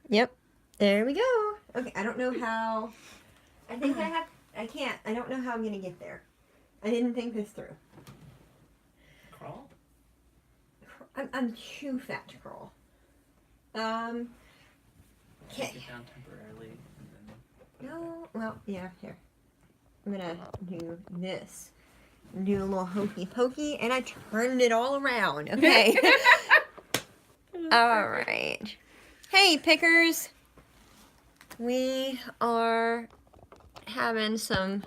Yep. There we go. Okay, I don't know how. I think I can't. I don't know how I'm gonna get there. I didn't think this through. Crawl? I'm too fat to crawl. Okay. Take it down temporarily and then. No, well, yeah, here. I'm gonna do this. Do a little hokey pokey, and I turned it all around. Okay. All right. Hey, pickers. We are having some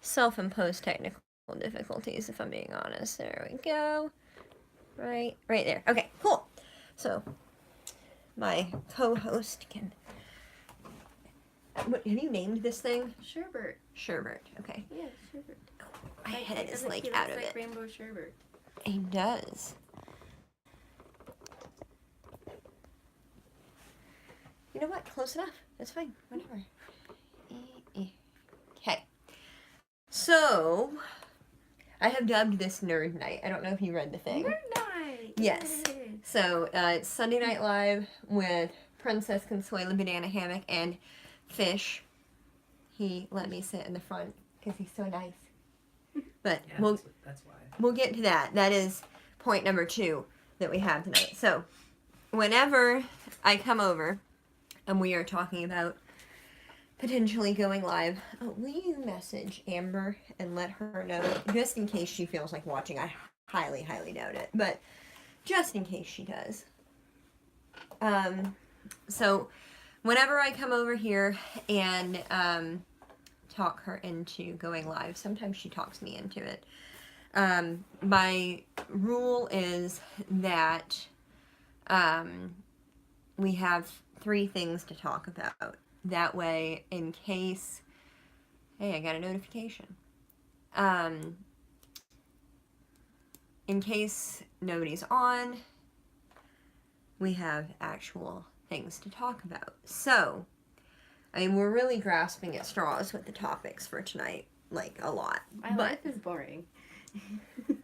self-imposed technical difficulties, if I'm being honest. There we go. Right there. Okay, cool. So, my co-host can... What, have you named this thing? Sherbert. Sherbert, okay. Yeah, Sherbert. My head is, like, he out looks of like it. Rainbow Sherbert. He does. You know what? Close enough. That's fine. Whatever. Okay. So, I have dubbed this Nerd Night. I don't know if you read the thing. Nerd Night! Yes. Yay. So, it's Sunday Night Live with Princess Consuela Banana Hammock and Fish. He let me sit in the front because he's so nice. But Yeah, that's why. we'll get to that. That is point number 2 that we have tonight. So, whenever I come over and we are talking about potentially going live, will you message Amber and let her know, just in case she feels like watching? I highly, highly doubt it, but just in case she does. So, whenever I come over here and talk her into going live, sometimes she talks me into it. My rule is that we have 3 things to talk about. That way, in case, hey, I got a notification. In case nobody's on, we have actual things to talk about. So, I mean, we're really grasping at straws with the topics for tonight, like, a lot. My life is boring. But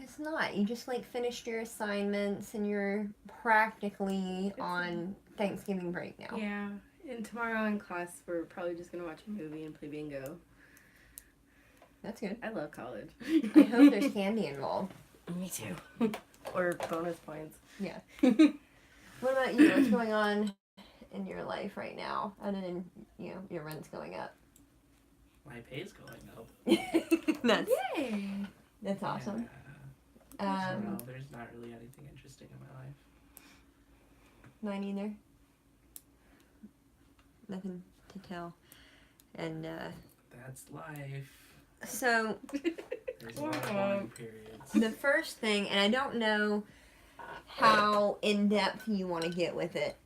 it's not. You just, like, finished your assignments and you're practically on Thanksgiving break now. Yeah. And tomorrow in class, we're probably just going to watch a movie and play bingo. That's good. I love college. I hope there's candy involved. Me too. Or bonus points. Yeah. What about you? What's going on in your life right now, other than, your rent's going up? My pay's going up. Yay! That's awesome. Yeah. No, there's not really anything interesting in my life. Mine either. Nothing to tell. And, That's life. so, There's a lot of boring periods. the first thing, and I don't know how in-depth you want to get with it,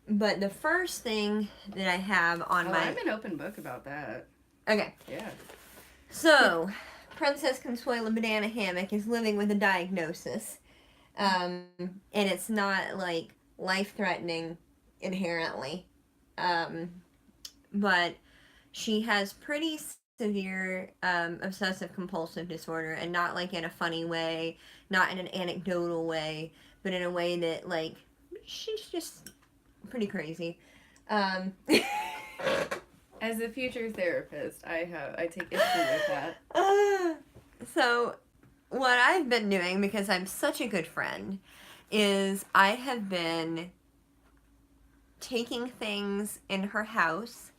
but the first thing that I have on my... I'm an open book about that. Okay. Yeah. So, Princess Consuela Banana Hammock is living with a diagnosis. And it's not, like, life-threatening inherently. But she has pretty severe obsessive-compulsive disorder, and not, like, in a funny way, not in an anecdotal way, but in a way that, like, she's just pretty crazy. As a future therapist, I take issue with that. So, what I've been doing, because I'm such a good friend, is I have been taking things in her house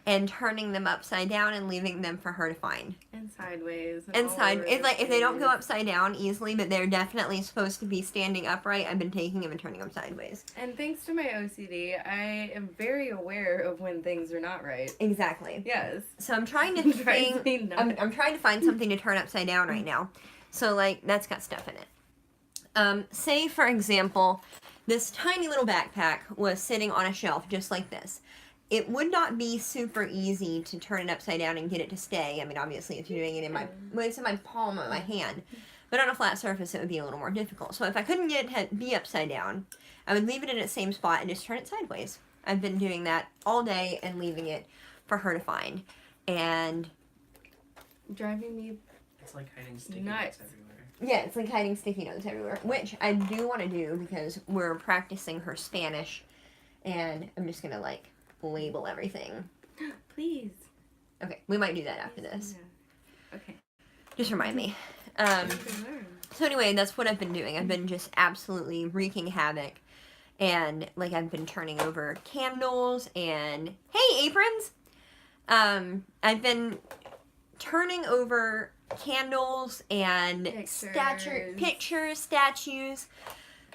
and turning them upside down and leaving them for her to find. And sideways. It's like, if they don't go upside down easily, but they're definitely supposed to be standing upright, I've been taking them and turning them sideways. And thanks to my OCD, I am very aware of when things are not right. Exactly. Yes. So I'm trying to think, I'm trying to find something to turn upside down right now. So, like, that's got stuff in it. Say, for example, this tiny little backpack was sitting on a shelf just like this. It would not be super easy to turn it upside down and get it to stay. I mean, obviously, if you're doing it it's in my palm of my hand. But on a flat surface, it would be a little more difficult. So if I couldn't get it to be upside down, I would leave it in its same spot and just turn it sideways. I've been doing that all day and leaving it for her to find. And... driving me... It's like hiding sticky notes everywhere. Yeah, it's like hiding sticky notes everywhere, which I do want to do because we're practicing her Spanish and I'm just gonna like label everything. Please. Okay, we might do that after this. Yeah. Okay. Just remind me. So anyway, that's what I've been doing. I've been just absolutely wreaking havoc. And, like, I've been turning over candles and... Hey, aprons! I've been turning over candles and pictures, statues.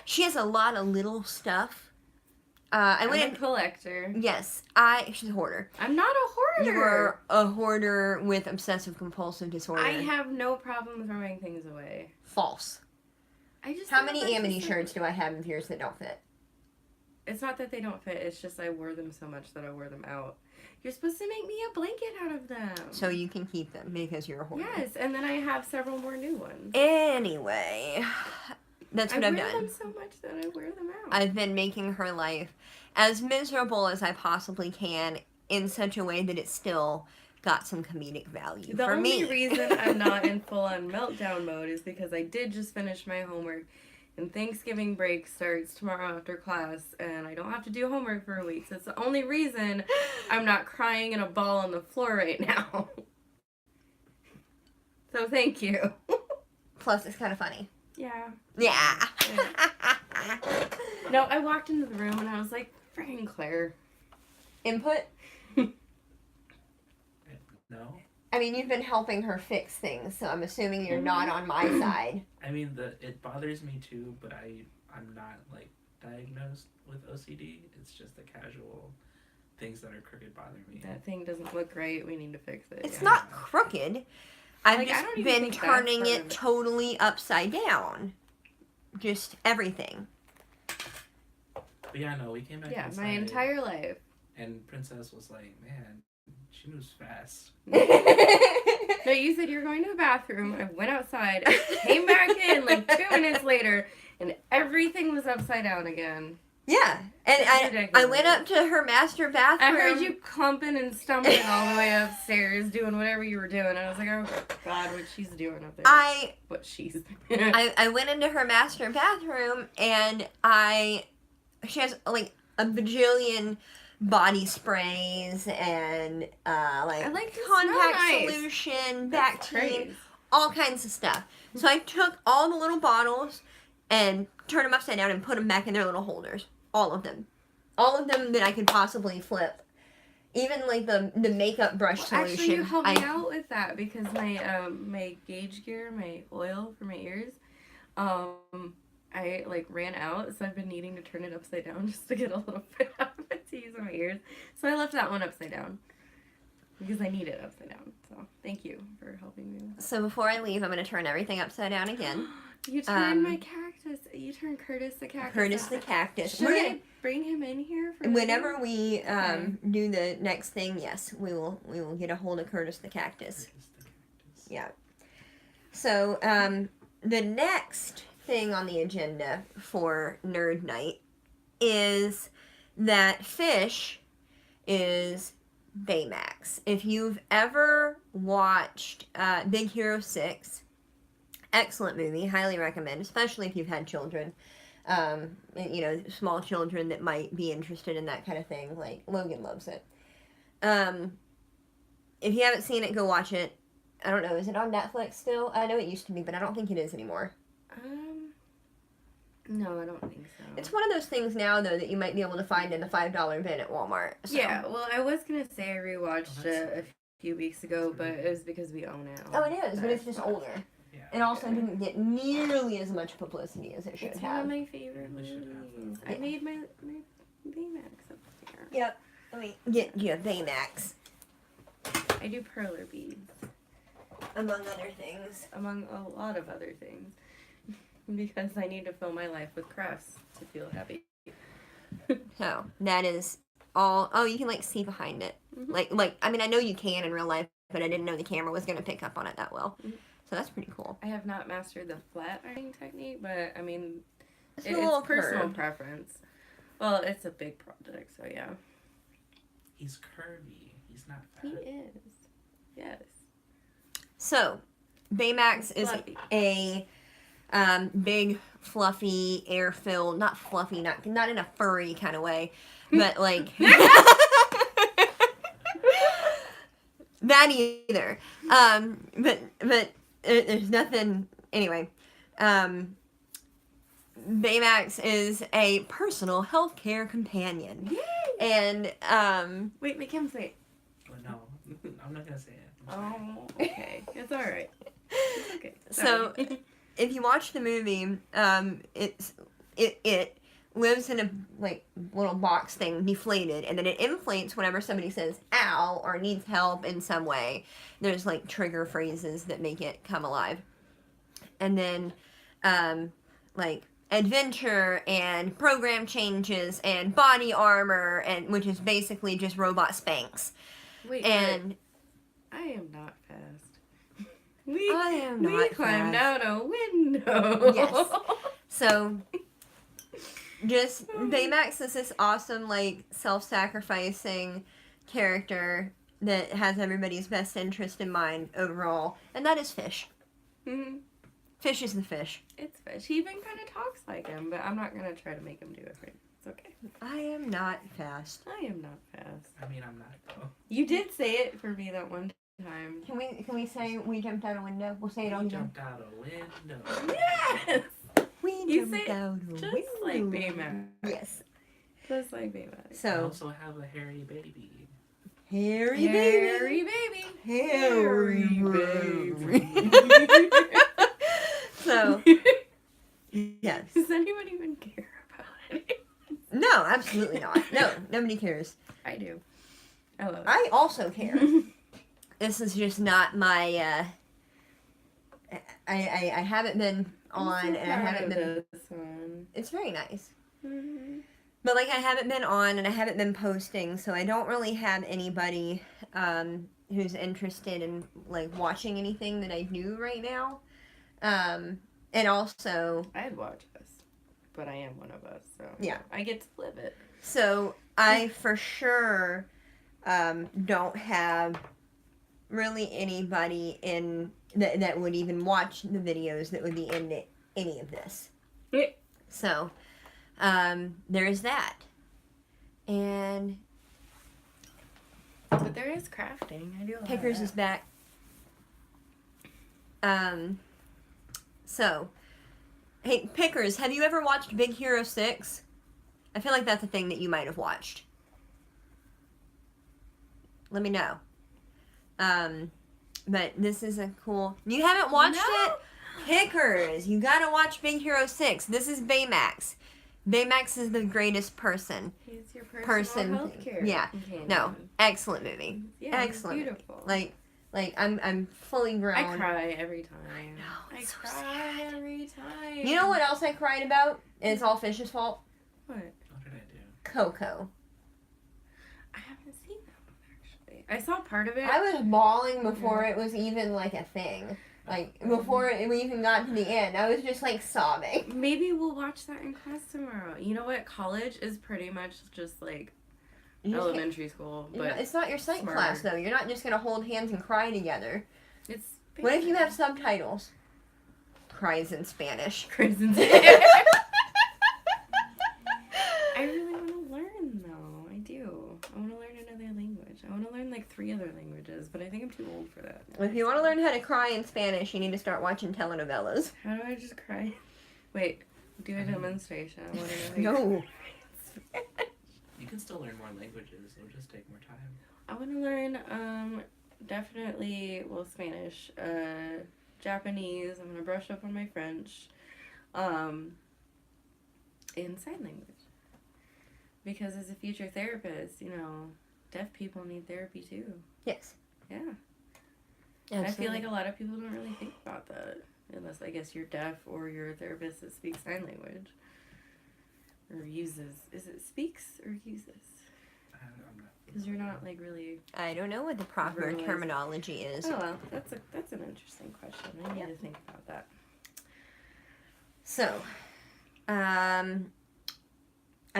She has a lot of little stuff. I'm a collector. Yes, she's a hoarder. I'm not a hoarder. You are a hoarder with obsessive compulsive disorder. I have no problem throwing things away. False. How many Amity shirts do I have of yours that don't fit? It's not that they don't fit, it's just I wore them so much that I wore them out. You're supposed to make me a blanket out of them. So you can keep them because you're a hoarder. Yes, and then I have several more new ones. Anyway, that's what I've done. I wear them so much that I wear them out. I've been making her life as miserable as I possibly can in such a way that it's still got some comedic value for me. The only reason I'm not in full-on meltdown mode is because I did just finish my homework, and Thanksgiving break starts tomorrow after class, and I don't have to do homework for a week. So it's the only reason I'm not crying in a ball on the floor right now. So thank you. Plus, it's kind of funny. Yeah. Yeah. No, I walked into the room and I was like, friggin' Claire. Input? No. I mean, you've been helping her fix things, so I'm assuming you're not on my side. I mean, it bothers me too, but I'm not like diagnosed with OCD. It's just the casual things that are crooked bother me. That thing doesn't look right. We need to fix it. It's not crooked. I've Like, just been turning it totally upside down. Just everything. But yeah, no, we came back inside, my entire life. And Princess was like, man, she moves fast. No, you said you were going to the bathroom. I went outside, came back in like 2 minutes later, and everything was upside down again. Yeah, and I went up to her master bathroom. I heard you clumping and stumbling all the way upstairs, doing whatever you were doing. I was like, oh God, what she's doing up there. What she's doing. I went into her master bathroom, and she has like a bajillion body sprays and contact solution, Bactine, all kinds of stuff. So I took all the little bottles and turned them upside down and put them back in their little holders. All of them that I could possibly flip. Even like the makeup brush solution. Actually, you helped me out with that because my my gauge gear, my oil for my ears, I like ran out, so I've been needing to turn it upside down just to get a little bit of it to use on my ears. So I left that one upside down because I need it upside down. So thank you for helping me with that. So before I leave, I'm going to turn everything upside down again. You turned my cactus. You turned Curtis the cactus. Curtis the cactus. Should I bring him in here for whenever we do the next thing? Yes, we will get a hold of Curtis the cactus. Yeah. So the next thing on the agenda for Nerd Night is that Fish is Baymax. If you've ever watched Big Hero 6, excellent movie, highly recommend, especially if you've had children, small children that might be interested in that kind of thing. Like, Logan loves it. If you haven't seen it, go watch it. I don't know, is it on Netflix still? I know it used to be, but I don't think it is anymore. No, I don't think so. It's one of those things now, though, that you might be able to find in the $5 bin at Walmart. So. Yeah, well, I was going to say I rewatched it a few weeks ago, but it was because we own it. Oh, it is, but it's just older. Yeah. It also didn't get nearly as much publicity as it should have. It's one of my favorite movies. I made my Baymax up there. Yep. Let me get you a Baymax. I do perler beads. Among other things. Among a lot of other things. Because I need to fill my life with crafts to feel happy. So, that is all. Oh, you can, like, see behind it. Mm-hmm. Like, I mean, I know you can in real life, but I didn't know the camera was going to pick up on it that well. Mm-hmm. So, that's pretty cool. I have not mastered the flat ironing technique, but, I mean, it's personal preference. Well, it's a big project, so yeah. He's curvy. He's not fat. He is. Yes. So, Baymax is a big, fluffy, air-filled, not fluffy, not in a furry kind of way, but like that either. But there's nothing anyway. Baymax is a personal healthcare companion. Yay! And Wait, make him say it. Well, no, I'm not gonna say it. Oh, okay. It's alright. It's okay. So, Sorry. if you watch the movie, it lives in a like little box thing, deflated, and then it inflates whenever somebody says "ow" or needs help in some way. There's like trigger phrases that make it come alive, and then like adventure and program changes and body armor, and which is basically just robot Spanx. Wait, And I am not fast. I am We not climbed fast. out a window. Yes. So, just Baymax is this awesome, like, self-sacrificing character that has everybody's best interest in mind overall, and that is Fish. Mhm. Fish is the fish. It's Fish. He even kind of talks like him, but I'm not gonna try to make him do it. It's okay. I am not fast. I am not fast. I mean, I'm not though. You did say it for me that one time. Can we say we jumped out a window? We'll say it all We again. jumped out a window. Yes. We You jumped say it out a just window. like Baymax. Yes. Just like Baymax. I So, also have a hairy baby. Harry Harry baby. baby. Harry baby. So, yes. Does anyone even care about it? No, absolutely not. No, nobody cares. I do. I love it. I also care. This is just not my, I haven't been on, and I haven't been, this one. it's very nice. Mhm. But, like, I haven't been on, and I haven't been posting, so I don't really have anybody, who's interested in, like, watching anything that I do right now. And also, I'd watch us, but I am one of us, so Yeah. I get to live it. so I for sure, don't have really anybody in that would even watch the videos that would be into any of this. Yeah. So, there is that. And But there is crafting. I do. Pickers is back. So, hey, Pickers, have you ever watched Big Hero 6? I feel like that's a thing that you might have watched. Let me know. But this is a cool... You haven't watched it? Pickers, you gotta watch Big Hero 6. This is Baymax. Baymax is the greatest person. He's your personal Person. healthcare. Yeah. companion. No, excellent movie. Yeah, he's Excellent. beautiful. Like I'm fully grown. I cry every time. know, I it's so cry sad. every time. You know what else I cried about? And it's all Fish's fault. What? What did I do? Coco. I haven't seen that one actually. I saw part of it. I was bawling before it was even like a thing. Like before we even got to the end, I was just like sobbing. Maybe we'll watch that in class tomorrow. You know what? College is pretty much just like You just can't- elementary school, you know, but it's not your psych smarter. class though. You're not just gonna hold hands and cry together. it's. What if you have subtitles? Cries in Spanish. crazy? I really want to learn though. I do. I want to learn another language. I want to learn like 3 other languages, but I think I'm too old for that. If you want to learn how to cry in Spanish, you need to start watching telenovelas. How do I just cry? Wait, do a demonstration. I want to know. No. You can still learn more languages. It'll just take more time. I want to learn definitely Spanish, Japanese. I'm gonna brush up on my French, in sign language. Because as a future therapist, deaf people need therapy too. Yes. Yeah. Absolutely. I feel like a lot of people don't really think about that. Unless, I guess, you're deaf or you're a therapist that speaks sign language. Or uses. Is it speaks or uses? I'm not. Because you're not, like, really... I don't know what the proper Verbalize. terminology is. Oh, well, that's an interesting question. I need to think about that. So, I've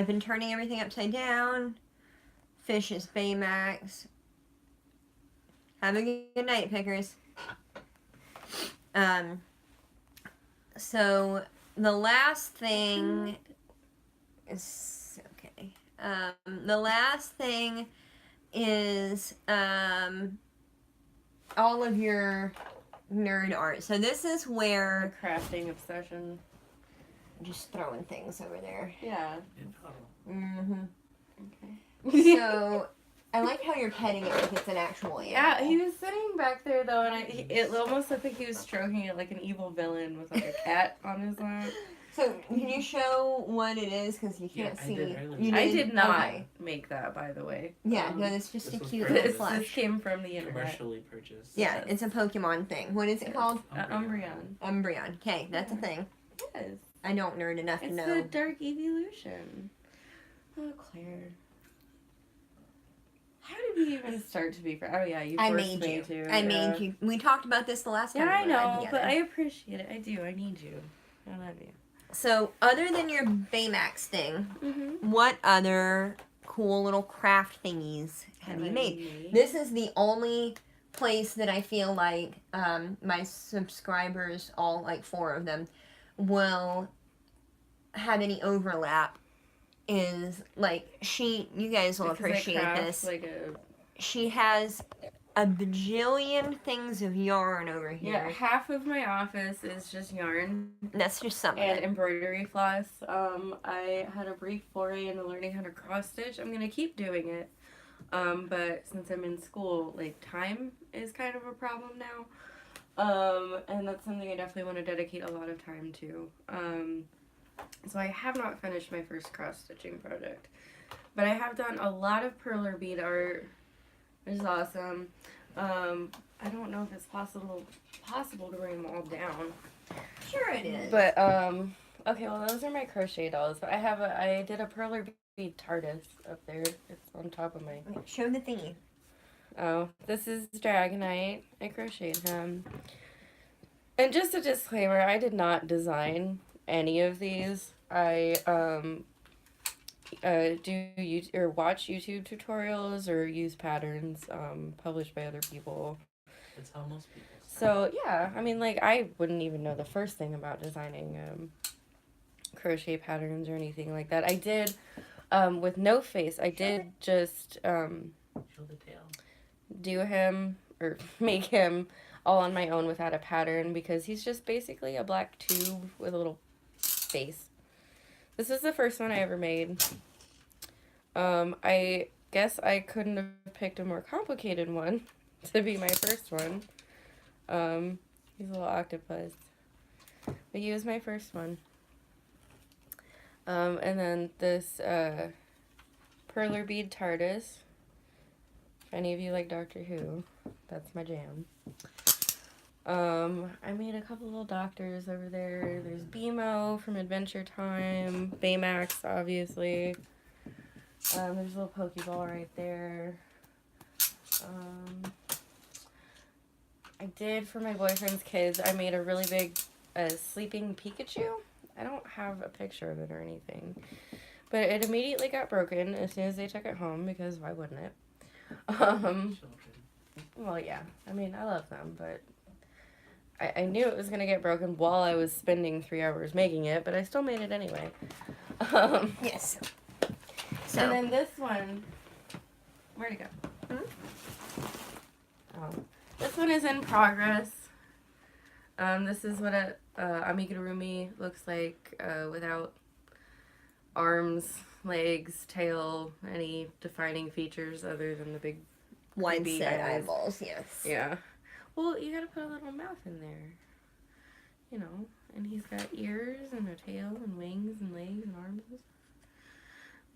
been turning everything upside down. Fish is Baymax. Have a good night, Pickers. So the last thing is okay. The last thing is all of your nerd art. So this is where crafting obsession. I'm just throwing things over there. Yeah. Mm-hmm. Okay. So I like how you're petting it like it's an actual animal. Yeah, he was sitting back there though, and it almost looked like he was stroking it like an evil villain with like a cat on his lap. So can you show what it is? Because you can't see. I did not okay. make that, by the way. Yeah, no, it's just a cute little This plush. came from the internet. Commercially purchased. Yeah, it's a Pokemon thing. What is it called? Umbreon. Umbreon. Okay, that's a thing. Yes. I don't nerd enough to know. It's the Dark Evolution. Oh, Claire. How did we even start to be friends? Oh, yeah, you forced me to. I made you. We talked about this the last time. Yeah, I know, but I appreciate it. I do. I need you. I love you. So, other than your Baymax thing, what other cool little craft thingies have you made? This is the only place that I feel like my subscribers, all like 4 of them, will have any overlap. Is like you guys will appreciate this. Like she has a bajillion things of yarn over here. Yeah, half of my office is just yarn. That's just something. And embroidery floss. I had a brief foray into learning how to cross stitch. I'm gonna keep doing it. But since I'm in school, like time is kind of a problem now. And that's something I definitely want to dedicate a lot of time to. So I have not finished my first cross stitching project. But I have done a lot of perler bead art, which is awesome. I don't know if it's possible to bring them all down. Sure it is. But okay, well those are my crochet dolls. But I did a perler bead TARDIS up there. It's on top of my. Show the thingy. Oh, this is Dragonite. I crocheted him. And just a disclaimer, I did not design any of these. I watch YouTube tutorials or use patterns published by other people. That's how most people start. So yeah, I mean, like I wouldn't even know the first thing about designing crochet patterns or anything like that. I did with No Face. I did just show the tail. Do him or make him all on my own without a pattern because he's just basically a black tube with a little face. This is the first one I ever made. I guess I couldn't have picked a more complicated one to be my first one. He's a little octopus. But he was my first one. And then this perler bead TARDIS. If any of you like Doctor Who, that's my jam. I made a couple little doctors over there. There's BMO from Adventure Time. Baymax, obviously. There's a little Pokeball right there. I did, for my boyfriend's kids, I made a really big sleeping Pikachu. I don't have a picture of it or anything. But it immediately got broken as soon as they took it home, because why wouldn't it? Well, yeah. I mean, I love them, but I knew it was going to get broken while I was spending 3 hours making it, but I still made it anyway. Yes. So. And then this one, where'd it go? This one is in progress. This is what a amigurumi looks like without arms, legs, tail, any defining features other than the big wide set eyeballs. Yes. Yeah. Well, you gotta put a little mouth in there. You know, and he's got ears and a tail and wings and legs and arms.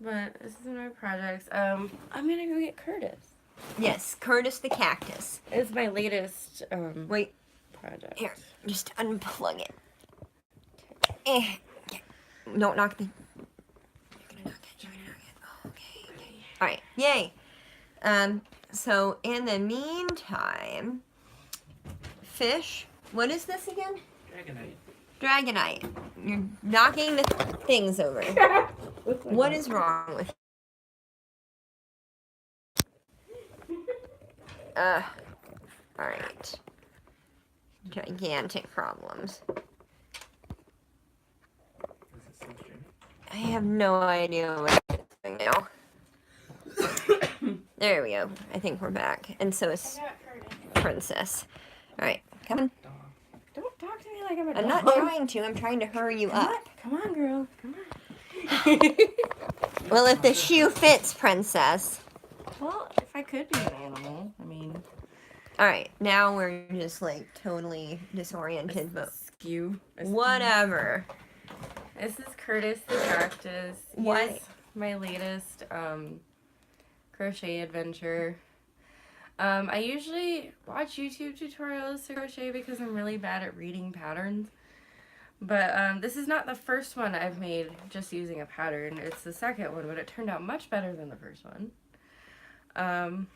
But this is one of my projects. I'm gonna go get Curtis. Yes, Curtis the cactus. It's my latest wait project. Here, just unplug it. Okay. Don't knock the. You're gonna knock it. Okay. All right. Yay. So in the meantime, fish. What is this again? Dragonite. You're knocking the things over. What is wrong with alright. Gigantic problems. I have no idea what it's doing now. There we go. I think we're back. And so is Princess. Alright, come on. Don't talk to me like I'm a I'm not trying to. I'm trying to hurry you up. Come on, girl. Come on. Well, if the shoe fits, Princess. Well, if I could be an animal, I mean. Alright, now we're just like totally disoriented, but Skew. whatever. This is Curtis the cactus. What? He's my latest crochet adventure. I usually watch YouTube tutorials to crochet because I'm really bad at reading patterns. But this is not the first one I've made just using a pattern. It's the second one, but it turned out much better than the first one. I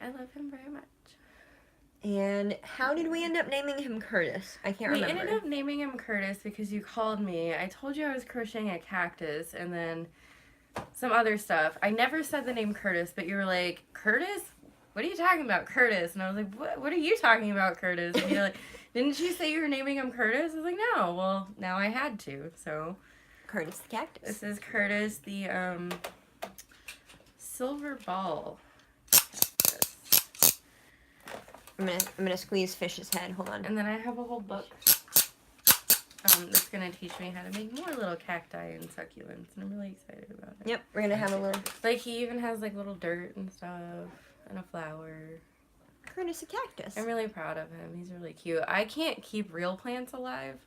love him very much. And how did we end up naming him Curtis? I can't remember. We ended up naming him Curtis because you called me. I told you I was crocheting a cactus and then some other stuff. I never said the name Curtis, but you were like, Curtis? What are you talking about, Curtis? And I was like, what are you talking about, Curtis? And you're like, didn't you say you were naming him Curtis? I was like, no. Well, now I had to, so. Curtis the cactus. This is Curtis the silver ball cactus. I'm gonna squeeze Fish's head. Hold on. And then I have a whole book that's gonna teach me how to make more little cacti and succulents, and I'm really excited about it. Yep, we're gonna have a little. Like he even has like little dirt and stuff and a flower. Curtis the cactus. I'm really proud of him. He's really cute. I can't keep real plants alive,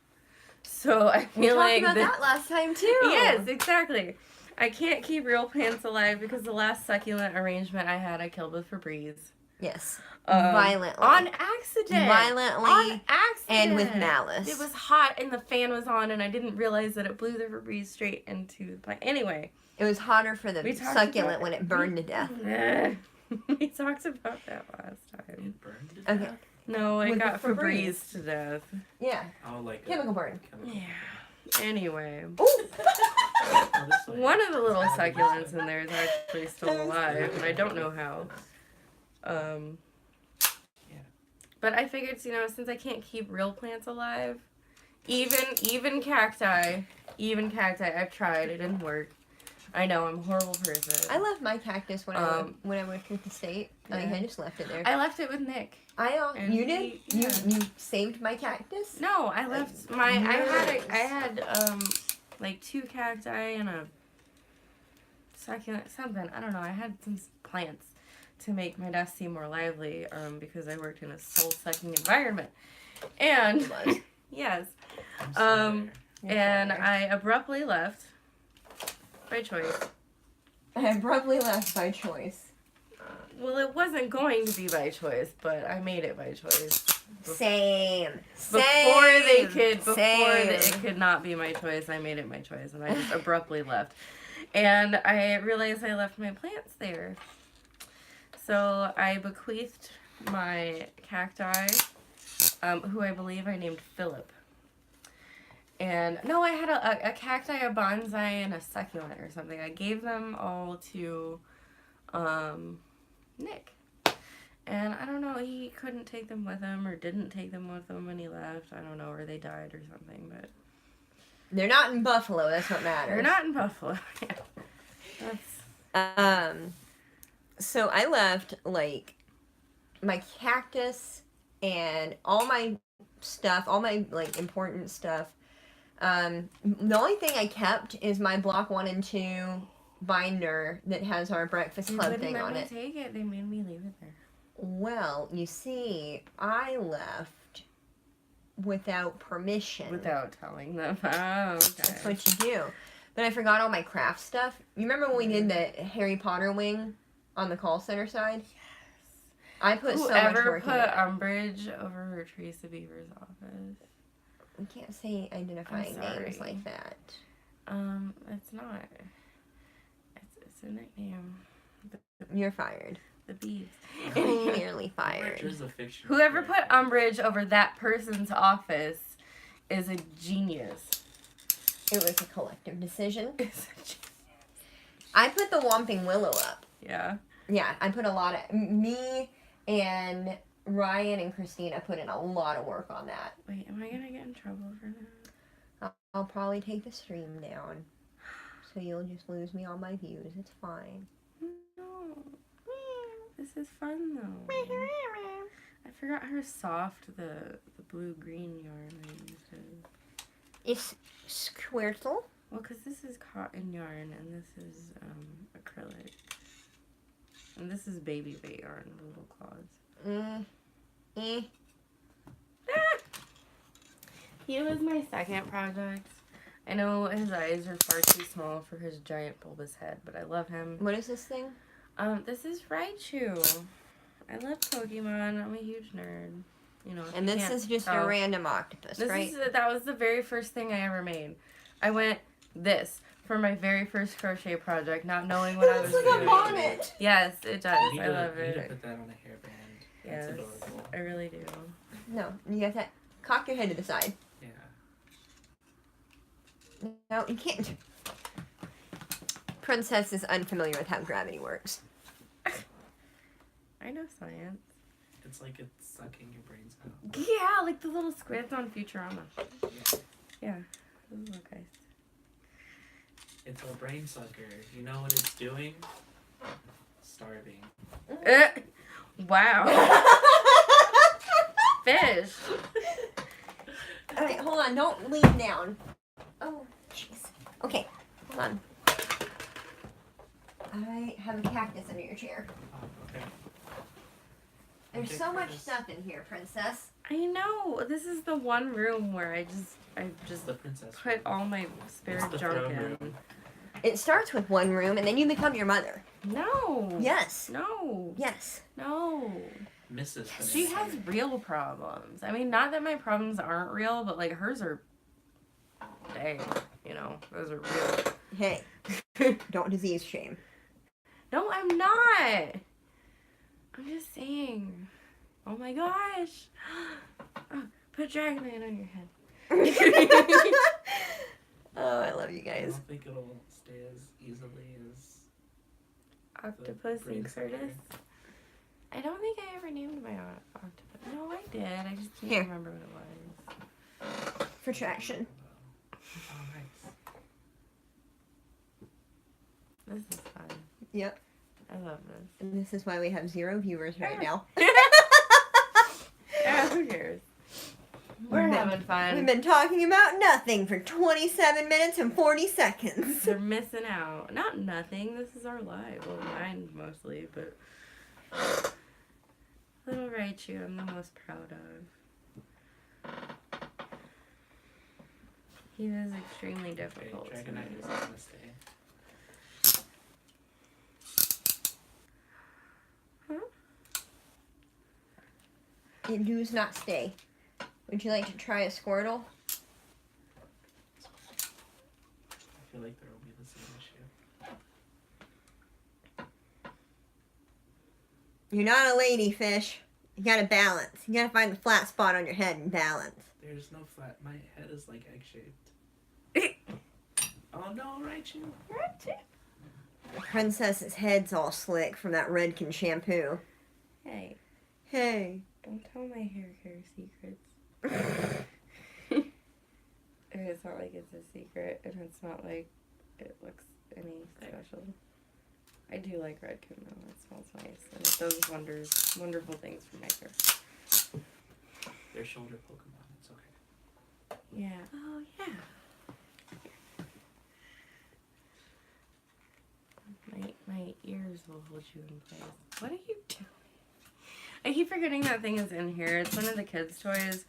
so I We feel talked like about that last time too. Yes, exactly. I can't keep real plants alive because the last succulent arrangement I had, I killed with Febreze. Yes. Violently. On accident. Violently. On accident. And with malice. It was hot and the fan was on and I didn't realize that it blew the Febreze straight into the plant. Anyway. It was hotter for the succulent when it burned to death. We talked about that last time. It burned to death? Okay. No, it With got the Febreze. Febreze to death. Yeah. Oh, like Chemical burn. Yeah. Anyway. Ooh. One of the little succulents in there is actually still alive, and I don't know how. But I figured, since I can't keep real plants alive, even cacti, I've tried, it didn't work. I know, I'm a horrible person. I left my cactus when I went to the state. Yeah. I just left it there. I left it with Nick. And you did? yeah. You saved my cactus? No, I left my. I had like 2 cacti and a succulent something. I don't know. I had some plants to make my desk seem more lively because I worked in a soul-sucking environment. And yes, and I abruptly left by choice. I abruptly left by choice. Well, it wasn't going to be by choice, but I made it by choice. Same. Before it could not be my choice, I made it my choice, and I just abruptly left. And I realized I left my plants there. So I bequeathed my cacti, who I believe I named Philip. And no, I had a cacti, a bonsai, and a succulent or something. I gave them all to Nick. And I don't know, he couldn't take them with him or didn't take them with him when he left. I don't know, or they died or something, but... They're not in Buffalo, that's what matters. They're not in Buffalo. That's... So I left, like, my cactus and all my stuff, all my, like, important stuff. The only thing I kept is my block 1 and 2 binder that has our Breakfast Club thing on it. Take it. They made me leave it there. Well, you see, I left without permission. Without telling them. Oh, okay. That's what you do. But I forgot all my craft stuff. You remember when we did the Harry Potter wing on the call center side? Yes. I put so much work into it. Whoever put umbrage over Teresa Beaver's office? We can't say identifying names like that. It's not. It's a nickname. You're fired. The Beavs. Clearly fired. Whoever put umbrage over that person's office is a genius. It was a collective decision. I put the Whomping Willow up. Yeah. Yeah, I put a lot of... Me and Ryan and Christina put in a lot of work on that. Wait, am I going to get in trouble for that? I'll probably take the stream down. So you'll just lose me on my views. It's fine. No. This is fun though. I forgot how soft the blue-green yarn I used is. It's Squirtle. Well, because this is cotton yarn and this is acrylic. And this is baby bait yarn, the little claws. He was my second project. I know his eyes are far too small for his giant bulbous head, but I love him. What is this thing? This is Raichu. I love Pokemon. I'm a huge nerd. You know. And this is just a random octopus, right? That was the very first thing I ever made. I went this for my very first crochet project, not knowing what I was doing. It's like a bonnet. Yes, it does. I love it. You need to put that on a hairband. Yes, that's adorable. I really do. No, you got that. Cock your head to the side. Yeah. No, you can't. Princess is unfamiliar with how gravity works. I know science. It's like it's sucking your brains out. Yeah, like the little squids on Futurama. Yeah. Those look nice. It's a brain sucker. You know what it's doing? Starving. Wow. Fish. Alright, hold on. Don't lean down. Oh, jeez. Okay, hold on. I have a cactus under your chair. Oh, okay. There's so much stuff in here, Princess. I know. This is the one room where I just The princess put room. all my spare It's the junk throne in. room. It starts with one room, and then you become your mother. No. Yes. No. Yes. No. Mrs. She Banana. has real problems. I mean, not that my problems aren't real, but like hers are. Dang. You know, those are real. Hey, don't disease shame. No, I'm not. I'm just saying. Oh my gosh. Oh, put Dragonite on your head. Oh, I love you I guys. don't think it'll stay as easily as Octopus brain and sucker. Curtis. I don't think I ever named my octopus. No, I did. I just can't Here. remember what it was. For traction. Oh, nice. This is fun. Yep. I love this. And this is why we have 0 viewers right now. Yeah, who cares? We're having fun. We've been talking about nothing for 27 minutes and 40 seconds. They're missing out. Not nothing. This is our life. Well, mine mostly, but little Raichu, I'm the most proud of. He was extremely Okay, difficult. Dragonite is gonna stay. It does not stay. Would you like to try a Squirtle? I feel like there will be the same issue. You're not a ladyfish. You gotta balance. You gotta find the flat spot on your head and balance. There's no flat. My head is like egg-shaped. Oh no, Raichu. The princess's head's all slick from that Redken shampoo. Hey, Hey. don't tell my hair care secrets. It's not like it's a secret, and it's not like it looks any special. I do like Redken though. It smells nice, and it does wonderful things for my hair. They're shoulder Pokemon. It's okay. Yeah. Oh yeah. My ears will hold you in place. What are you doing? I keep forgetting that thing is in here. It's one of the kids' toys.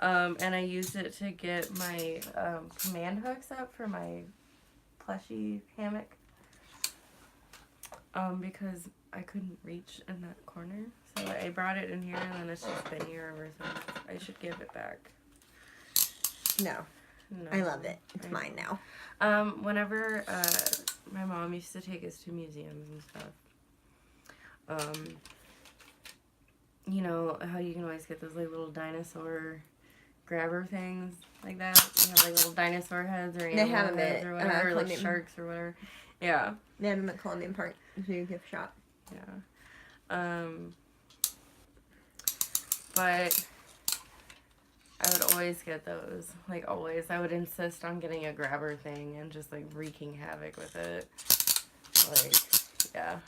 And I used it to get my command hooks up for my plushie hammock. Because I couldn't reach in that corner. So I brought it in here and then it's just been here ever since. I should give it back. No. No. I love it. It's mine now. Whenever my mom used to take us to museums and stuff, you know how you can always get those like little dinosaur grabber things like that. You have like little dinosaur heads or animal have them heads at, or whatever, like Columbian. sharks or whatever. Yeah, They have them at Columbian Park Zoo gift shop. yeah. But I would always get those. Like, always. I would insist on getting a grabber thing and just, like, wreaking havoc with it. Like, yeah.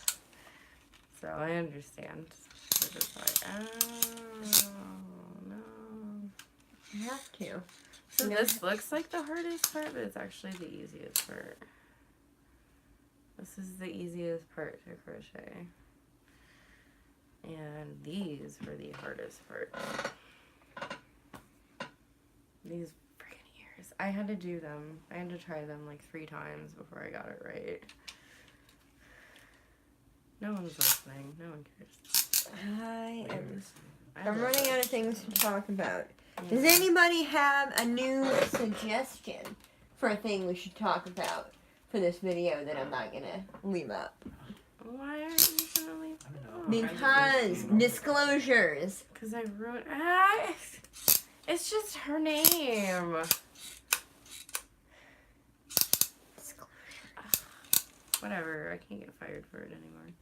So, I understand. It's just like, oh, no. You have to. So, this looks like the hardest part, but it's actually the easiest part. This is the easiest part to crochet. And these were the hardest part. These freaking ears. I had to do them. I had to try them like 3 times before I got it right. No one's listening. No one cares. I'm running out of things to talk about. Yeah. Does anybody have a new suggestion for a thing we should talk about for this video that I'm not going to leave up? Why aren't you gonna leave? I don't know. Because disclosures. Because I ruined. It's just her name. Whatever. I can't get fired for it anymore.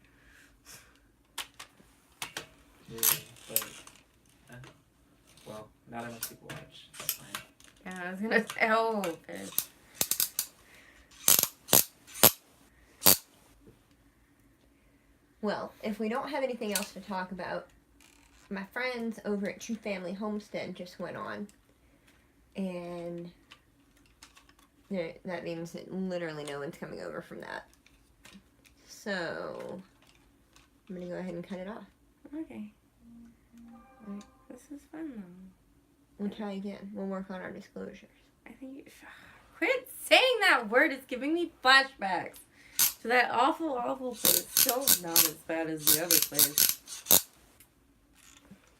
Yeah, but, well, not enough people watch. That's fine. Yeah, I was gonna say. Oh, fish. Well, if we don't have anything else to talk about, my friends over at True Family Homestead just went on. And that means that literally no one's coming over from that. So, I'm going to go ahead and cut it off. Okay. Alright. This is fun though. We'll try again. We'll work on our disclosures. I think you quit saying that word. It's giving me flashbacks to that awful, awful place. Still not as bad as the other place.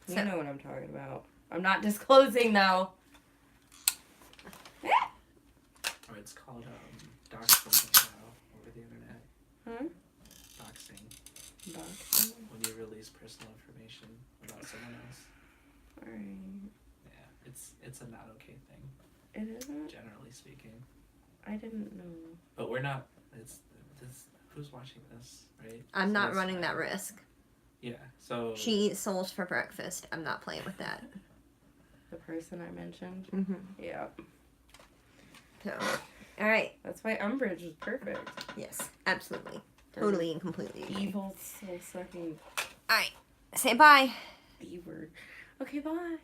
You know what I'm talking about. I'm not disclosing though. Or it's called doxing now over the internet. Huh? Doxing. Doxing? When you release personal information about someone else. Alright. Yeah, it's a not okay thing. It isn't? Generally speaking. I didn't know. But we're not. It's who's watching this, right? I'm So not that's running fine. that risk. Yeah. So She eats souls for breakfast. I'm not playing with that. The person I mentioned? Mm-hmm. Yeah. So, alright. That's why Umbridge was perfect. Yes, absolutely. Totally and completely agree. Evil, soul-sucking Alright. Say bye. B word. Okay, bye.